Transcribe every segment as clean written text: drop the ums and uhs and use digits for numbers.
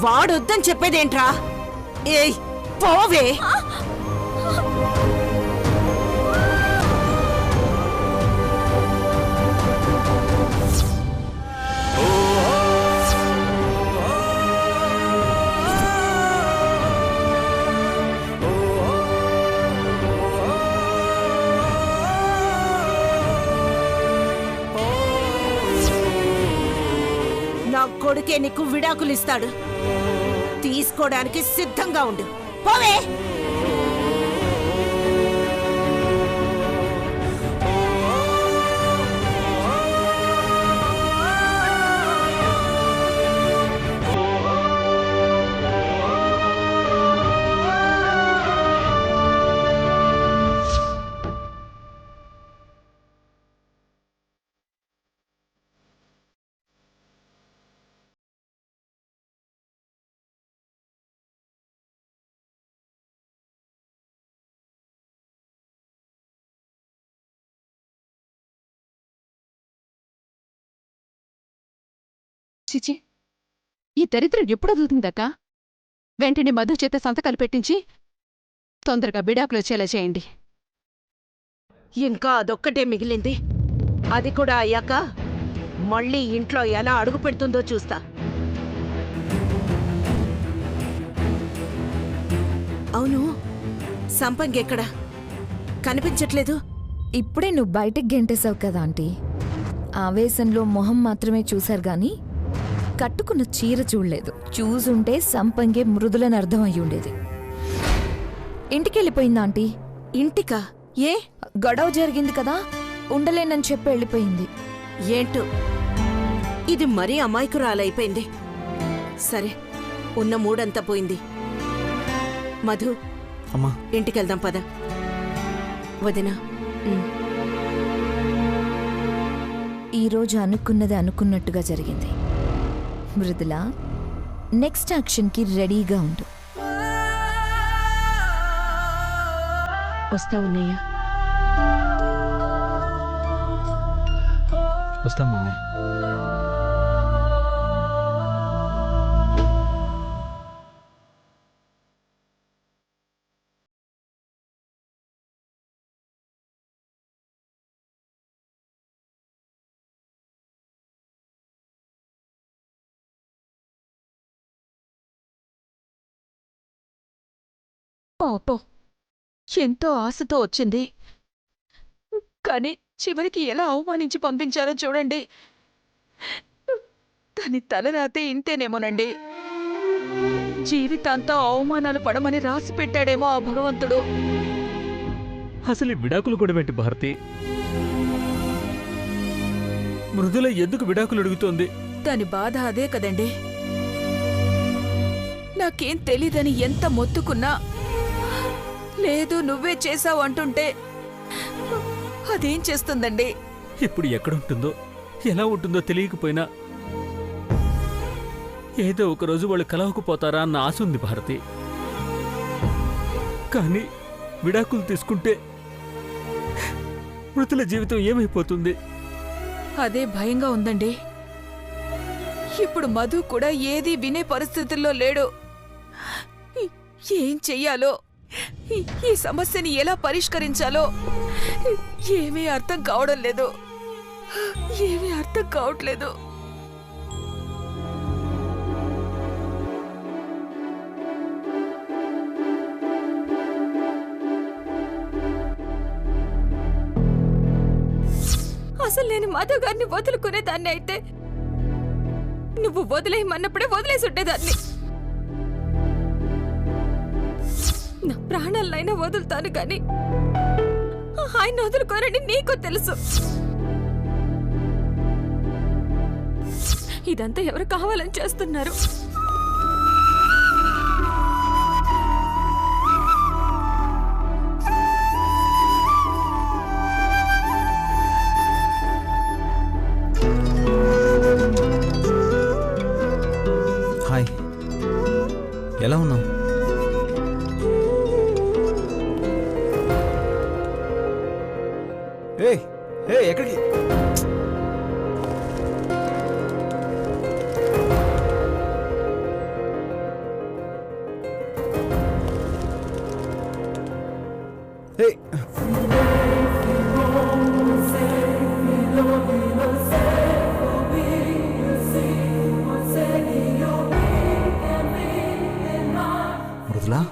వాడొద్దని చెప్పేదేంట్రా? ఏయ్ పోవే. నా కొడుకే నీకు విడాకులిస్తాడు. తీసుకోవడానికి సిద్ధంగా ఉండు. పోవే. చిచి, ఈ దరిద్రం ఎప్పుడు వదులుతుందక్క? వెంటనే మధు చేత సంతకాలు పెట్టించి తొందరగా బిడాకులు వచ్చేలా చేయండి. ఇంకా అదొక్కటే మిగిలింది. అది కూడా అయ్యాక మళ్ళీ ఇంట్లో ఎలా అడుగు పెడుతుందో చూస్తా. అవును, సంపంగి ఎక్కడా కనిపించట్లేదు? ఇప్పుడే నువ్వు బయటికి గెంటేశావు కదా ఆంటీ. ఆవేశంలో మొహం మాత్రమే చూశారు గాని కట్టుకున్న చీర చూడలేదు. చూసుంటే సంపంగే మృదులని అర్థం అయ్యుండేది. ఇంటికెళ్ళిపోయిందా ఆంటీ? ఇంటికా? ఏ గొడవ జరిగింది కదా, ఉండలేనని చెప్పి వెళ్ళిపోయింది. ఏంటో ఇది మరీ అమాయకురాలైపోయింది. సరే, ఉన్న మూడంతా పోయింది. మధు, అమ్మా ఇంటికెళ్దాం పద. వదినా, ఈరోజు అనుకున్నది అనుకున్నట్టుగా జరిగింది. మృదుల, నెక్స్ట్ యాక్షన్కి రెడీగా ఉండు. వస్తా ఉన్నయ్యా. వస్తాం మమ్మీ. పాపం, ఎంతో ఆశతో వచ్చింది. కానీ చివరికి ఎలా అవమానించి పంపించారో చూడండి. దాని తలరాతే ఇంతేనేమోనండి. జీవితాంతం అవమానాలు పడమని రాసి పెట్టాడేమో ఆ భగవంతుడు. అసలు ఈ విడాకులు కూడా పెట్టి భారతి. మృదుల ఎందుకు విడాకులు అడుగుతోంది? దాని బాధ అదే కదండి. నాకేం తెలీదని ఎంత మొత్తుకున్నా లేదు నువ్వే చేశావు అంటుంటే అదేం చేస్తుందండి? ఇప్పుడు ఎక్కడుంటుందో ఎలా ఉంటుందో తెలియకపోయినా ఏదో ఒకరోజు వాళ్ళు కలవకపోతారా అన్న ఆశ ఉంది భారతి. కానీ విడాకులు తీసుకుంటే మృతుల జీవితం ఏమైపోతుంది? అదే భయంగా ఉందండి. ఇప్పుడు మధు కూడా ఏదీ వినే పరిస్థితుల్లో లేడు. ఏం చెయ్యాలో, ఈ సమస్యని ఎలా పరిష్కరించాలో ఏమీ అర్థం కావడం లేదు. ఏమీ అర్థం కావట్లేదు. అసలు నేను మధు గారిని వదులుకునేదాన్ని అయితే నువ్వు వదిలేయమన్నప్పుడే వదిలేసి ఉండేదాన్ని. నా ప్రాణాలైనా వదులుతాను కానీ ఆయన వదులుకోరని నీకు తెలుసు. ఇదంతా ఎవరు కావాలని చేస్తున్నారు? హాయ్, ఎలా ఉన్నావు? ఎక్కడికి? మృదులా?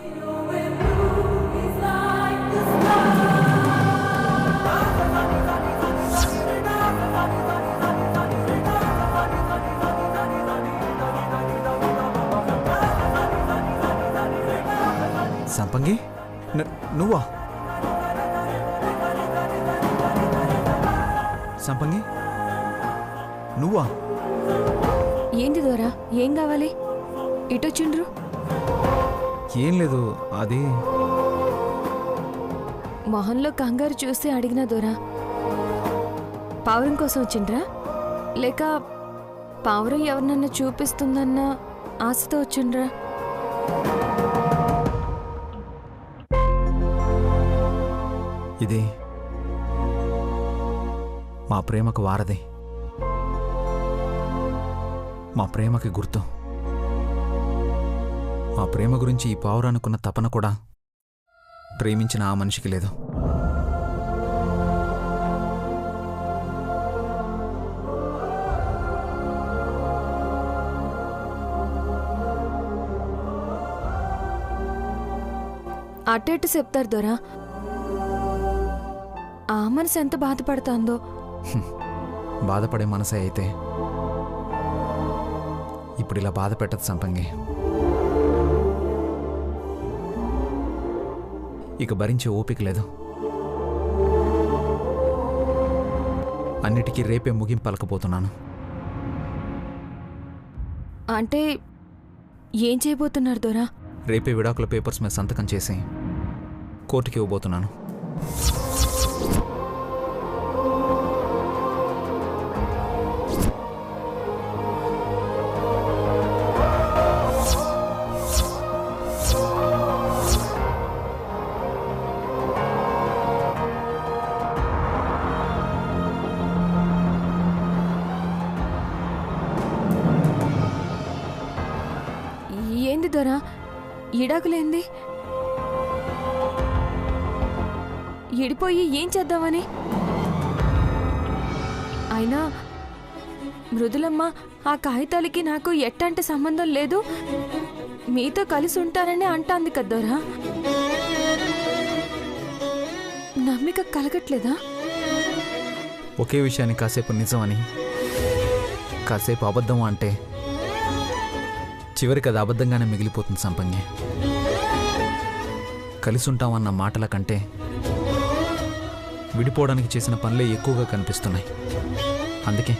సంపంగి, నువ్వా? సంపంగి, నువ్వా? ఏంటి దొరా, ఏం కావాలి? ఇటొచ్చిండ్రు? ఏం లేదు, అది మొహంలో కంగారు చూసి అడిగినా దొరా. పావురం కోసం వచ్చిండ్రా, లేక పావురం ఎవరినన్నా చూపిస్తుందన్న ఆశతో వచ్చిండ్రా? ఇది మా ప్రేమకు వారధి, మా ప్రేమకి గుర్తు. మా ప్రేమ గురించి ఈ పావురానుకున్న తపన కూడా ప్రేమించిన ఆ మనిషికి లేదు. అటెట్టు చెప్తారు దొరా. ఆ మనసు ఎంత బాధపడుతుందో. బాధపడే మనసే అయితే ఇప్పుడు ఇలా బాధ పెట్టదు సంపంగి. ఇక భరించే ఓపిక లేదు. అన్నిటికీ రేపే ముగింపు పలకపోతున్నాను. అంటే ఏం చేయబోతున్నారు దొరా? రేపే విడాకుల పేపర్స్ మీద సంతకం చేసి కోర్టుకి ఇవ్వబోతున్నాను. ఏంది దొరా, ఇడాకులేంది? ఇడిపోయి ఏం చేద్దామని? అయినా మృదులమ్మ ఆ కాగితాలకి నాకు ఎట్టంటే సంబంధం లేదు, మీతో కలిసి ఉంటారని అంటాంది కద్దోరా. నమ్మిక కలగట్లేదా? ఒకే విషయాన్ని కాసేపు నిజమని కాసేపు అబద్ధం అంటే చివరికి అది అబద్ధంగానే మిగిలిపోతుంది సంపంగి. కలిసి ఉంటామన్న మాటల కంటే విడిపోవడానికి చేసిన పనులే ఎక్కువగా కనిపిస్తున్నాయి. అందుకే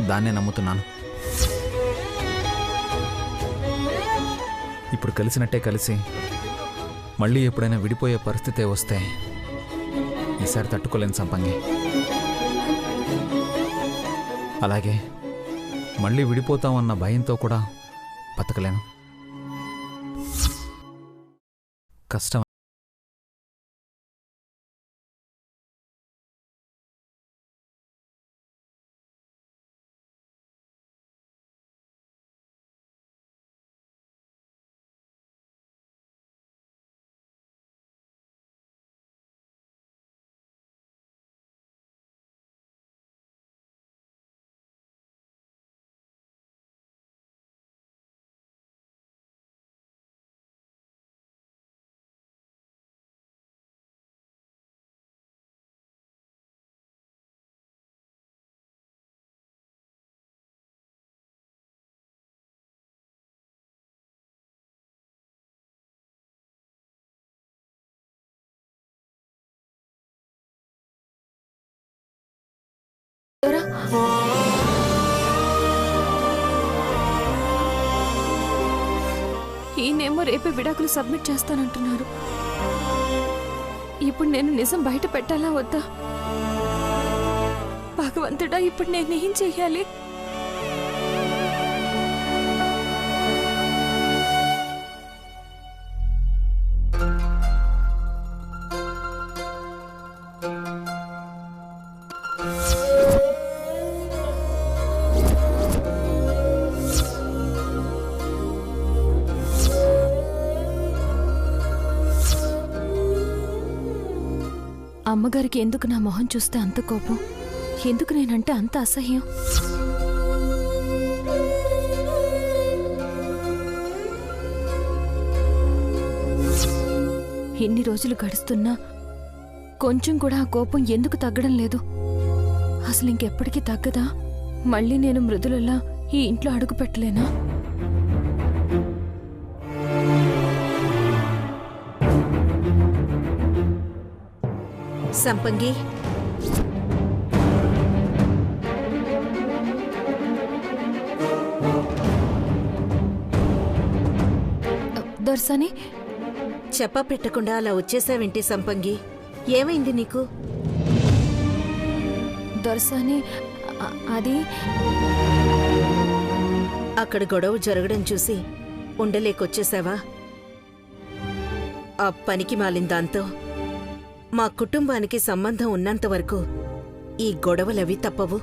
దాన్నే నమ్ముతున్నాను. ఇప్పుడు కలిసినట్టే కలిసి మళ్ళీ ఎప్పుడైనా విడిపోయే పరిస్థితే వస్తే ఈసారి తట్టుకోలేను సంపంగి. అలాగే మళ్ళీ విడిపోతామన్న భయంతో కూడా బతకలేను. కష్టం. ఈయనేమో రేపే విడాకులు సబ్మిట్ చేస్తానంటున్నారు. ఇప్పుడు నేను నిజం బయట పెట్టాలా వద్దా? భగవంతుడా, ఇప్పుడు నేనేం చెయ్యాలి? అమ్మగారికి ఎందుకు నా మొహం చూస్తే అంత కోపం? ఎందుకు నేనంటే అంత అసహ్యం? ఇన్ని రోజులు గడుస్తున్నా కొంచెం కూడా ఆ కోపం ఎందుకు తగ్గడం లేదు? అసలు ఇంకెప్పటికీ తగ్గదా? మళ్ళీ నేను మృదులలా ఈ ఇంట్లో అడుగు పెట్టలేనా? సంపంగి, దర్శని, చెప్ప పెట్టకుండా అలా వచ్చేసావేంటి సంపంగి? ఏమైంది నీకు? దర్శని, అది అక్కడ గొడవ జరగడం చూసి ఉండలేకొచ్చేసావా? ఆ పనికి మాలిన దాంతో మా కుటుంబానికి సంబంధం ఉన్నంత వరకు ఈ గొడవలవి తప్పవు.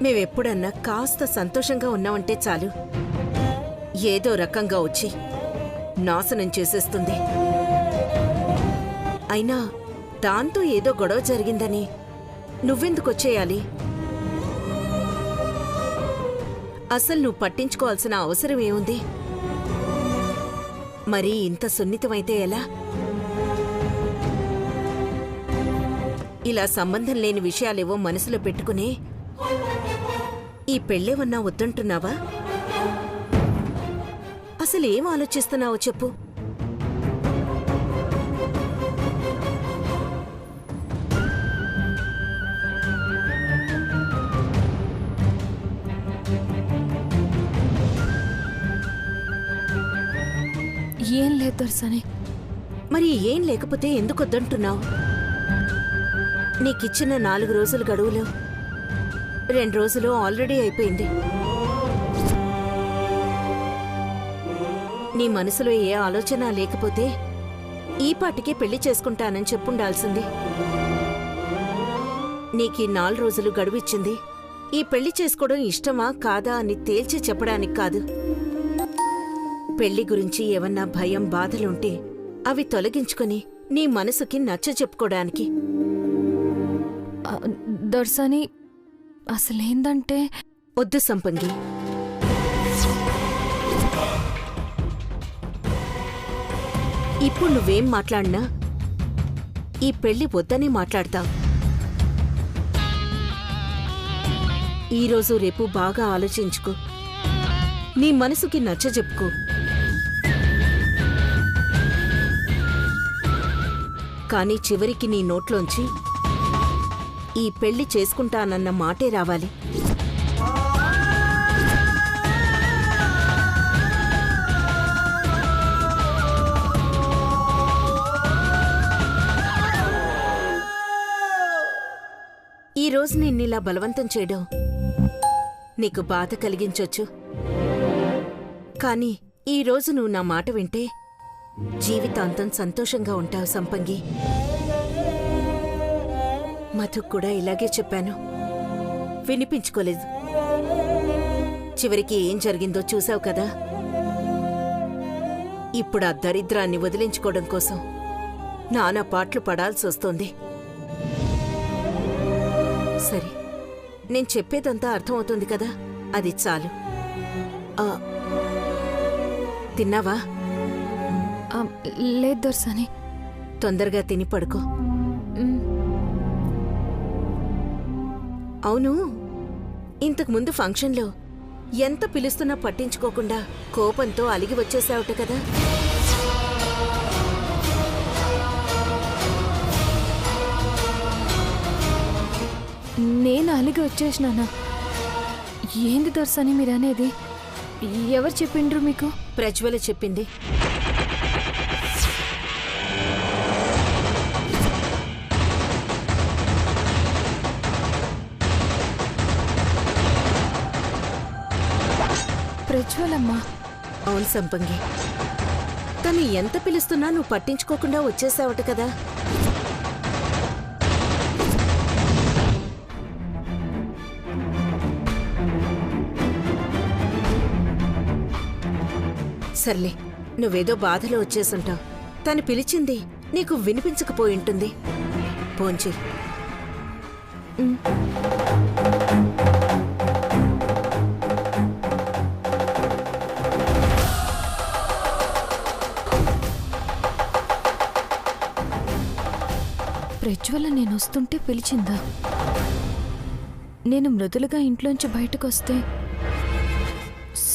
మేమెప్పుడన్నా కాస్త సంతోషంగా ఉన్నామంటే చాలు, ఏదో రకంగా వచ్చి నాశనం చేసేస్తుంది. అయినా దాంతో ఏదో గొడవ జరిగిందని నువ్వెందుకొచ్చేయాలి? అసలు నువ్వు పట్టించుకోవాల్సిన అవసరం ఏముంది? మరి ఇంత సున్నితమైతే ఎలా? ఇలా సంబంధం లేని విషయాలేవో మనసులో పెట్టుకుని ఈ పెళ్ళేమన్నా వద్దంటున్నావా? అసలేం ఆలోచిస్తున్నావో చెప్పు. ఏం లేదు దర్శని. మరి ఏం లేకపోతే ఎందుకు వద్దంటున్నావు? నీకిచ్చిన 4 రోజుల గడువులో 2 రోజులు ఆల్రెడీ అయిపోయింది. నీ మనసులో ఏ ఆలోచన లేకపోతే ఈ పాటికే పెళ్లి చేసుకుంటానని చెప్పుండాల్సింది. నీకీ 4 రోజులు గడువిచ్చింది ఈ పెళ్లి చేసుకోవడం ఇష్టమా కాదా అని తేల్చి చెప్పడానికి కాదు. పెళ్లి గురించి ఏమన్నా భయం బాధలుంటే అవి తొలగించుకొని నీ మనసుకి నచ్చ చెప్పుకోవడానికి. దర్శని, అసలేందంటే వద్దు సంపంగి. ఇప్పుడు నువ్వేం మాట్లాడినా ఈ పెళ్లి వద్దనే మాట్లాడతావు. ఈరోజు రేపు బాగా ఆలోచించుకో, నీ మనసుకి నచ్చ చెప్పుకో. కానీ చివరికి నీ నోట్లోంచి ఈ పెళ్లి చేసుకుంటానన్న మాటే రావాలి. ఈరోజు నిన్నిలా బలవంతం చేయడం నీకు బాధ కలిగించొచ్చు. కానీ ఈరోజు నువ్వు నా మాట వింటే జీవితాంతం సంతోషంగా ఉంటావు సంపంగి. మధుకు కూడా ఇలాగే చెప్పాను, వినిపించుకోలేదు. చివరికి ఏం జరిగిందో చూసావు కదా. ఇప్పుడు ఆ దరిద్రాన్ని వదిలించుకోవడం కోసం నానా పాట్లు పడాల్సొస్తోంది. సరే, నేను చెప్పేదంతా అర్థమవుతుంది కదా, అది చాలు. తిన్నావా? లేదు దర్శని. తొందరగా తిని పడుకో. అవును, ఇంతకుముందు ఫంక్షన్లో ఎంత పిలుస్తున్నా పట్టించుకోకుండా కోపంతో అలిగి వచ్చేసావుట కదా. నేను అలిగి వచ్చేసినానా? ఏంది దర్శని మీరనేది? ఎవరు చెప్పిండ్రు మీకు? ప్రజ్వల చెప్పింది. ప్రజ్వలమ్మా? అవును సంపంగి, తను ఎంత పిలుస్తున్నా నువ్వు పట్టించుకోకుండా వచ్చేసావట కదా. సర్లే, నువ్వేదో బాధలో వచ్చేసుంటావు. తను పిలిచింది నీకు వినిపించకపోయి ఉంటుంది. పోంచి. ప్రజ్వల నేను వస్తుంటే పిలిచిందా? నేను మృదులుగా ఇంట్లోంచి బయటకొస్తే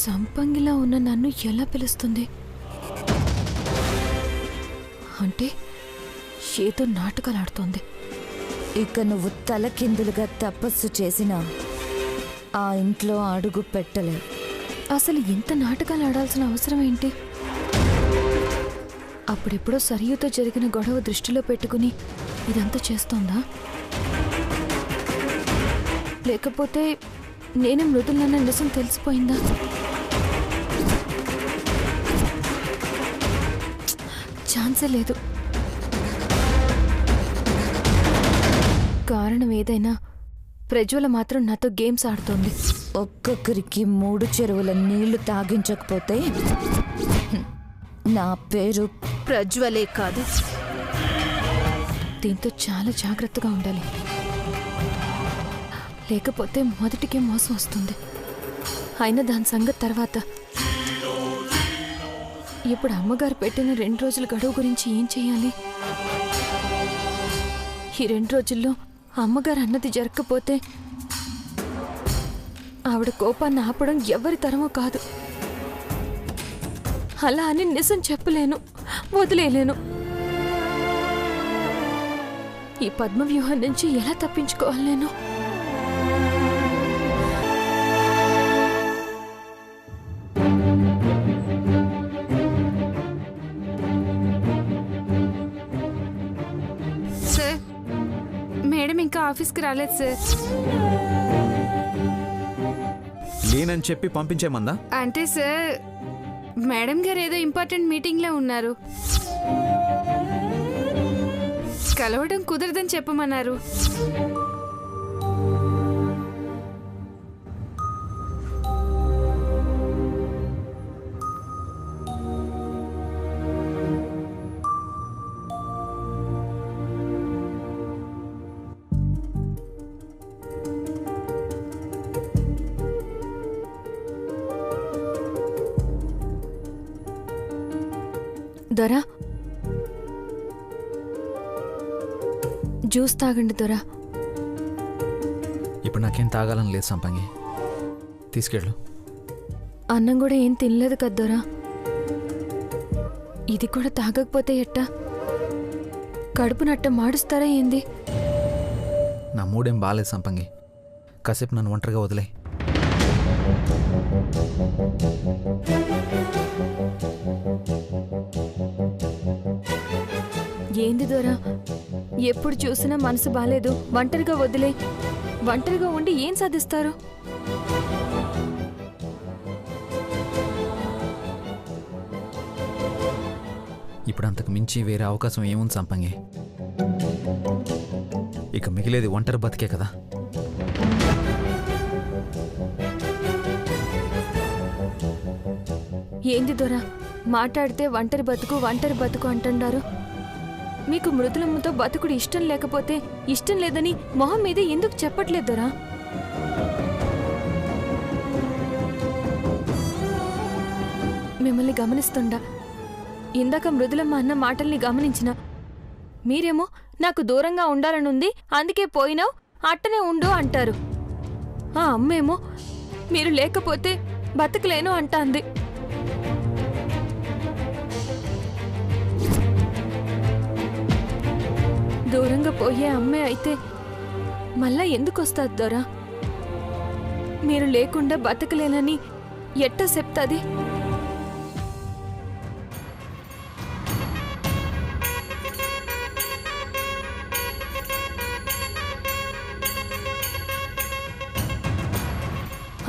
సంపంగిలా ఉన్న నన్ను ఎలా పిలుస్తుంది? అంటే ఏదో నాటకాలాడుతోంది. ఇక నువ్వు తలకిందులుగా తపస్సు చేసినా ఆ ఇంట్లో అడుగు పెట్టలేవు. అసలు ఇంత నాటకాలు ఆడాల్సిన అవసరం ఏంటి? అప్పుడెప్పుడో సరియుతో జరిగిన గొడవ దృష్టిలో పెట్టుకుని ఇదంతా చేస్తోందా? లేకపోతే నేనే మృదులన్న నిజం తెలిసిపోయిందా? ఛాన్సే లేదు. కారణం ఏదైనా ప్రజ్వల మాత్రం నాతో గేమ్స్ ఆడుతోంది. ఒక్కొక్కరికి 3 చెరువుల నీళ్లు తాగించకపోతే నా పేరు ప్రజ్వలే కాదు. దీంతో చాలా జాగ్రత్తగా ఉండాలి, లేకపోతే మొదటికే మోసం వస్తుంది. అయినా దాని సంగతి తర్వాత. ఇప్పుడు అమ్మగారు పెట్టిన 2 రోజుల గడువు గురించి ఏం చెయ్యాలి? ఈ 2 రోజుల్లో అమ్మగారు అన్నది జరగకపోతే ఆవిడ కోపాన్ని ఆపడం ఎవరి తరమో కాదు. అలా అని నిజం చెప్పలేను, వదిలేయలేను. ఈ పద్మవ్యూహం నుంచి ఎలా తప్పించుకోవాలి నేను? సార్, మేడం ఇంకా ఆఫీస్కి రాలేదు సార్. లేనని చెప్పి పంపించేమందా? అంటే సార్, మేడం గారు ఏదో ఇంపార్టెంట్ మీటింగ్లో ఉన్నారు, కలవడం కుదరదని చెప్పమన్నారు. దొరా, జ్యూస్ తాగండి దొరా. ఇప్పుడు నాకేం తాగాలని లేదు సంపంగి, తీసుకెళ్ళు. అన్నం కూడా ఏం తినలేదు కదా దొరా. ఇది కూడా తాగకపోతే ఎట్టా? కడుపు నట్ట మాడుస్తారా ఏంది? నా మూడేం బాగాలేదు సంపంగి, కాసేపు నన్ను ఒంటరిగా వదిలే. ఏంది దొరా, ఎప్పుడు చూసినా మనసు బాలేదు, ఒంటరిగా వదిలే. ఒంటరిగా ఉండి ఏం సాధిస్తారు? ఇప్పుడు అంతకు మించి వేరే అవకాశం ఏముంది సంపంగి? ఇక మిగిలేది ఒంటరి బతికే కదా. ఏంది దొరా, మాట్లాడితే ఒంటరి బతుకు అంటున్నారు. మీకు మృదులమ్మతో బతుకుడు ఇష్టం లేకపోతే ఇష్టం లేదని మొహం మీద ఎందుకు చెప్పట్లేదు దొరా? మిమ్మల్ని గమనిస్తుండా ఇందాక మృదులమ్మ అన్న మాటల్ని గమనించిన. మీరేమో నాకు దూరంగా ఉండాలనుంది, అందుకే పోయినావు, అట్టనే ఉండు అంటారు. ఆ అమ్మేమో మీరు లేకపోతే బతకలేను అంటాంది. దూరంగా పోయే అమ్మే అయితే మళ్ళా ఎందుకు వస్తుంది దొరా? మీరు లేకుండా బతకలేనని ఎట్టా చెప్తాది?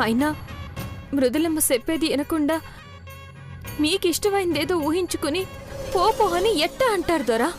అయినా మృదులమ్మ చెప్పేది వినకుండా మీకిష్టమైందేదో ఊహించుకుని పో అని ఎట్టా అంటారు దొరా?